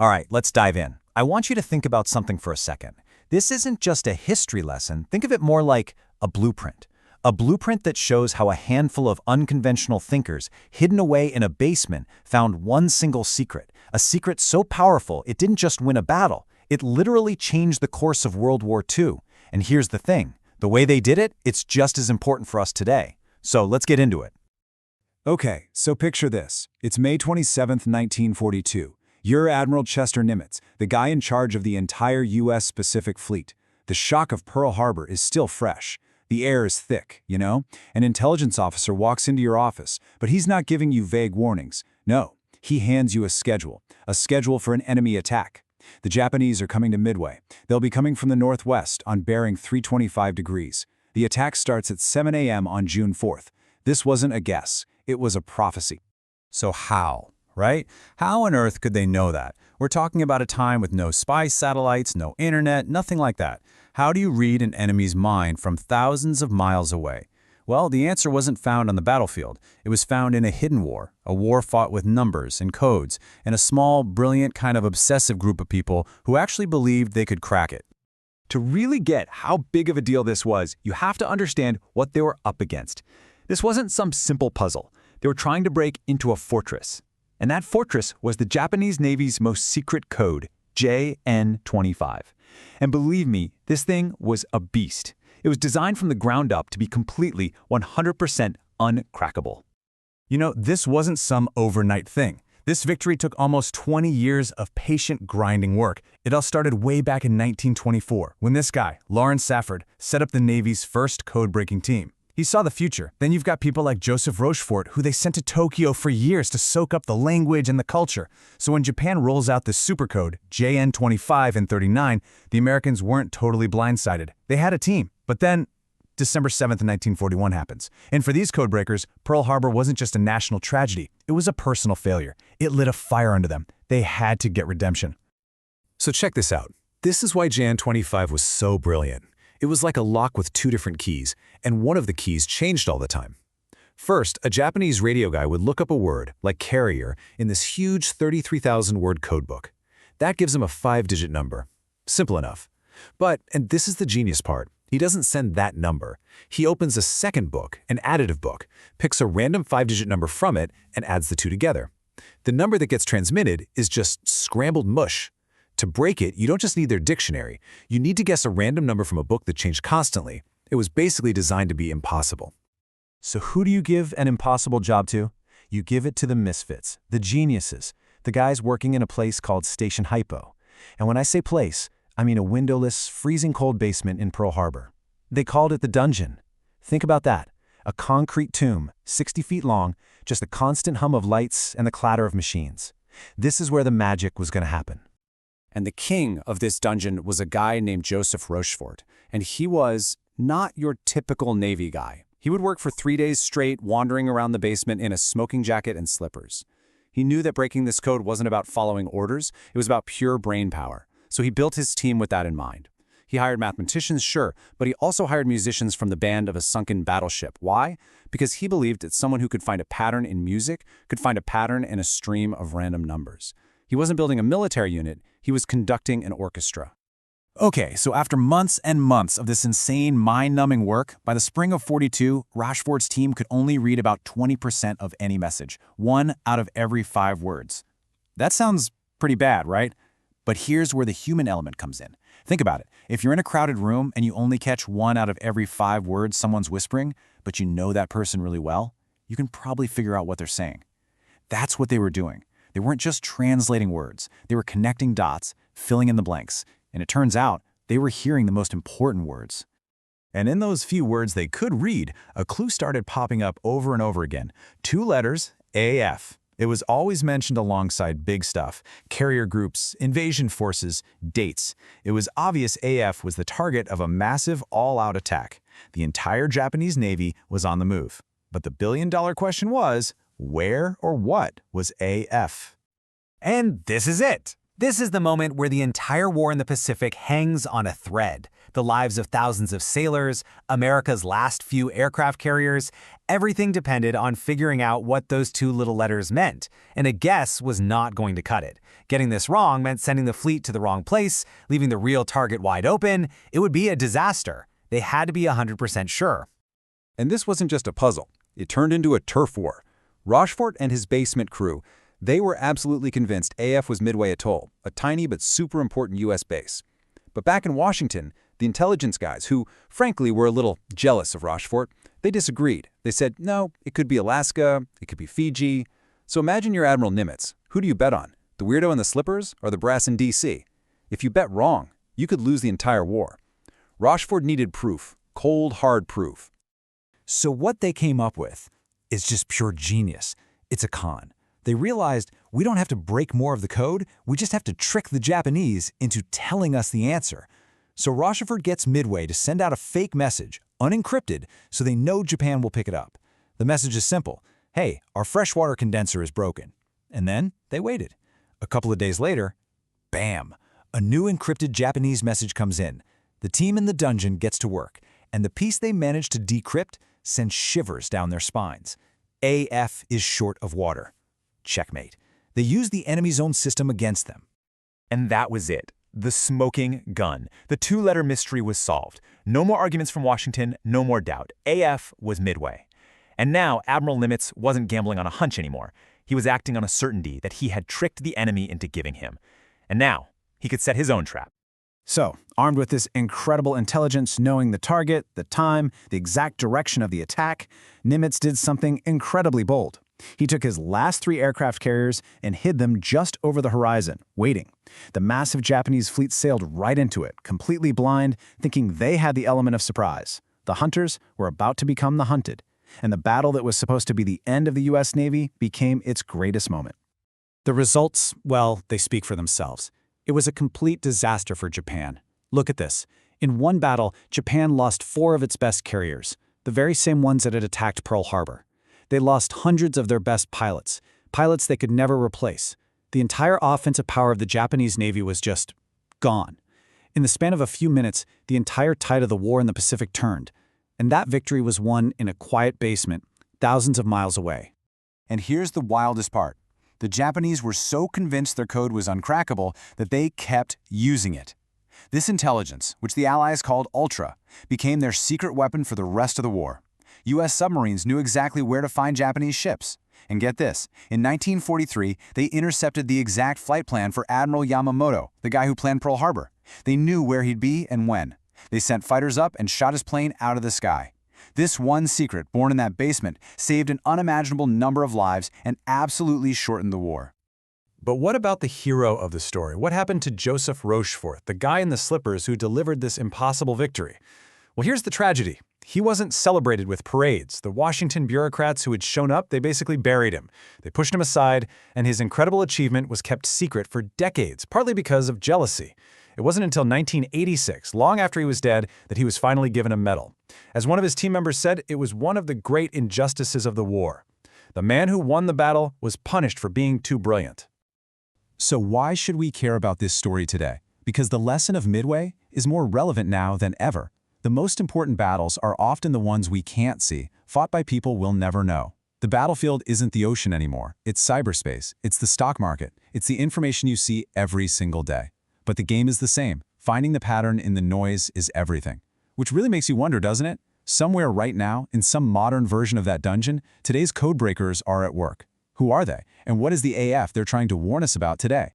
All right, let's dive in. I want you to think about something for a second. This isn't just a history lesson. Think of it more like a blueprint. A blueprint that shows how a handful of unconventional thinkers hidden away in a basement found one single secret. A secret so powerful it didn't just win a battle. It literally changed the course of World War II. And here's the thing. The way they did it, it's just as important for us today. So let's get into it. Okay, so picture this. It's May 27, 1942. You're Admiral Chester Nimitz, the guy in charge of the entire U.S. Pacific Fleet. The shock of Pearl Harbor is still fresh. The air is thick, you know? An intelligence officer walks into your office, but he's not giving you vague warnings. No, he hands you a schedule for an enemy attack. The Japanese are coming to Midway. They'll be coming from the northwest on bearing 325 degrees. The attack starts at 7 a.m. on June 4th. This wasn't a guess. It was a prophecy. So how, right? How on earth could they know that? We're talking about a time with no spy satellites, no internet, nothing like that. How do you read an enemy's mind from thousands of miles away? Well, the answer wasn't found on the battlefield. It was found in a hidden war, a war fought with numbers and codes, and a small, brilliant, kind of obsessive group of people who actually believed they could crack it. To really get how big of a deal this was, you have to understand what they were up against. This wasn't some simple puzzle. They were trying to break into a fortress. And that fortress was the Japanese Navy's most secret code, JN-25. And believe me, this thing was a beast. It was designed from the ground up to be completely 100% uncrackable. You know, this wasn't some overnight thing. This victory took almost 20 years of patient grinding work. It all started way back in 1924, when this guy, Lawrence Safford, set up the Navy's first code-breaking team. He saw the future. Then you've got people like Joseph Rochefort, who they sent to Tokyo for years to soak up the language and the culture. So when Japan rolls out this supercode, JN-25 and 39, the Americans weren't totally blindsided. They had a team. But then, December 7th, 1941 happens. And for these codebreakers, Pearl Harbor wasn't just a national tragedy. It was a personal failure. It lit a fire under them. They had to get redemption. So check this out. This is why JN-25 was so brilliant. It was like a lock with two different keys, and one of the keys changed all the time. First, a Japanese radio guy would look up a word, like carrier, in this huge 33,000-word codebook. That gives him a 5-digit number. Simple enough. But, and this is the genius part, he doesn't send that number. He opens a second book, an additive book, picks a random 5-digit number from it, and adds the two together. The number that gets transmitted is just scrambled mush. To break it, you don't just need their dictionary. You need to guess a random number from a book that changed constantly. It was basically designed to be impossible. So who do you give an impossible job to? You give it to the misfits, the geniuses, the guys working in a place called Station Hypo. And when I say place, I mean a windowless, freezing cold basement in Pearl Harbor. They called it the dungeon. Think about that. A concrete tomb, 60 feet long, just a constant hum of lights and the clatter of machines. This is where the magic was going to happen. And the king of this dungeon was a guy named Joseph Rochefort, and he was not your typical Navy guy. He would work for 3 days straight, wandering around the basement in a smoking jacket and slippers. He knew that breaking this code wasn't about following orders, it was about pure brain power. So he built his team with that in mind. He hired mathematicians, sure, but he also hired musicians from the band of a sunken battleship. Why? Because he believed that someone who could find a pattern in music could find a pattern in a stream of random numbers. He wasn't building a military unit, he was conducting an orchestra. Okay, so after months and months of this insane, mind-numbing work, by the spring of '42, Rochefort's team could only read about 20% of any message, 1 out of every 5 words. That sounds pretty bad, right? But here's where the human element comes in. Think about it. If you're in a crowded room and you only catch 1 out of every 5 words someone's whispering, but you know that person really well, you can probably figure out what they're saying. That's what they were doing. They weren't just translating words. They were connecting dots, filling in the blanks. And it turns out they were hearing the most important words. And in those few words they could read, a clue started popping up over and over again. 2 letters, AF. It was always mentioned alongside big stuff, carrier groups, invasion forces, dates. It was obvious AF was the target of a massive all-out attack. The entire Japanese Navy was on the move. But the billion-dollar question was, where or what was AF? And this is it. This is the moment where the entire war in the Pacific hangs on a thread. The lives of thousands of sailors, America's last few aircraft carriers, everything depended on figuring out what those two little letters meant, and a guess was not going to cut it. Getting this wrong meant sending the fleet to the wrong place, leaving the real target wide open. It would be a disaster. They had to be 100% sure. And this wasn't just a puzzle. It turned into a turf war. Rochefort and his basement crew, they were absolutely convinced AF was Midway Atoll, a tiny but super important U.S. base. But back in Washington, the intelligence guys, who frankly were a little jealous of Rochefort, they disagreed. They said, no, it could be Alaska, it could be Fiji. So imagine you're Admiral Nimitz. Who do you bet on? The weirdo in the slippers or the brass in D.C.? If you bet wrong, you could lose the entire war. Rochefort needed proof, cold, hard proof. So what they came up with is just pure genius. It's a con. They realized we don't have to break more of the code, we just have to trick the Japanese into telling us the answer. So Rochefort gets Midway to send out a fake message, unencrypted, so they know Japan will pick it up. The message is simple. Hey, our freshwater condenser is broken. And then they waited. A couple of days later, bam! A new encrypted Japanese message comes in. The team in the dungeon gets to work, and the piece they managed to decrypt sends shivers down their spines. AF is short of water. Checkmate. They used the enemy's own system against them. And that was it. The smoking gun. The two-letter mystery was solved. No more arguments from Washington, no more doubt. AF was Midway. And now Admiral Nimitz wasn't gambling on a hunch anymore. He was acting on a certainty that he had tricked the enemy into giving him. And now he could set his own trap. So, armed with this incredible intelligence, knowing the target, the time, the exact direction of the attack, Nimitz did something incredibly bold. He took his last 3 aircraft carriers and hid them just over the horizon, waiting. The massive Japanese fleet sailed right into it, completely blind, thinking they had the element of surprise. The hunters were about to become the hunted, and the battle that was supposed to be the end of the U.S. Navy became its greatest moment. The results, well, they speak for themselves. It was a complete disaster for Japan. Look at this. In one battle, Japan lost 4 of its best carriers, the very same ones that had attacked Pearl Harbor. They lost hundreds of their best pilots, pilots they could never replace. The entire offensive power of the Japanese Navy was just gone. In the span of a few minutes, the entire tide of the war in the Pacific turned, and that victory was won in a quiet basement, thousands of miles away. And here's the wildest part. The Japanese were so convinced their code was uncrackable that they kept using it. This intelligence, which the Allies called Ultra, became their secret weapon for the rest of the war. U.S. submarines knew exactly where to find Japanese ships. And get this, in 1943, they intercepted the exact flight plan for Admiral Yamamoto, the guy who planned Pearl Harbor. They knew where he'd be and when. They sent fighters up and shot his plane out of the sky. This one secret, born in that basement, saved an unimaginable number of lives and absolutely shortened the war. But what about the hero of the story? What happened to Joseph Rochefort, the guy in the slippers who delivered this impossible victory? Well, here's the tragedy. He wasn't celebrated with parades. The Washington bureaucrats who had shown up, they basically buried him. They pushed him aside, and his incredible achievement was kept secret for decades, partly because of jealousy. It wasn't until 1986, long after he was dead, that he was finally given a medal. As one of his team members said, it was one of the great injustices of the war. The man who won the battle was punished for being too brilliant. So why should we care about this story today? Because the lesson of Midway is more relevant now than ever. The most important battles are often the ones we can't see, fought by people we'll never know. The battlefield isn't the ocean anymore. It's cyberspace. It's the stock market. It's the information you see every single day. But the game is the same. Finding the pattern in the noise is everything. Which really makes you wonder, doesn't it? Somewhere right now, in some modern version of that dungeon, today's codebreakers are at work. Who are they? And what is the AF they're trying to warn us about today?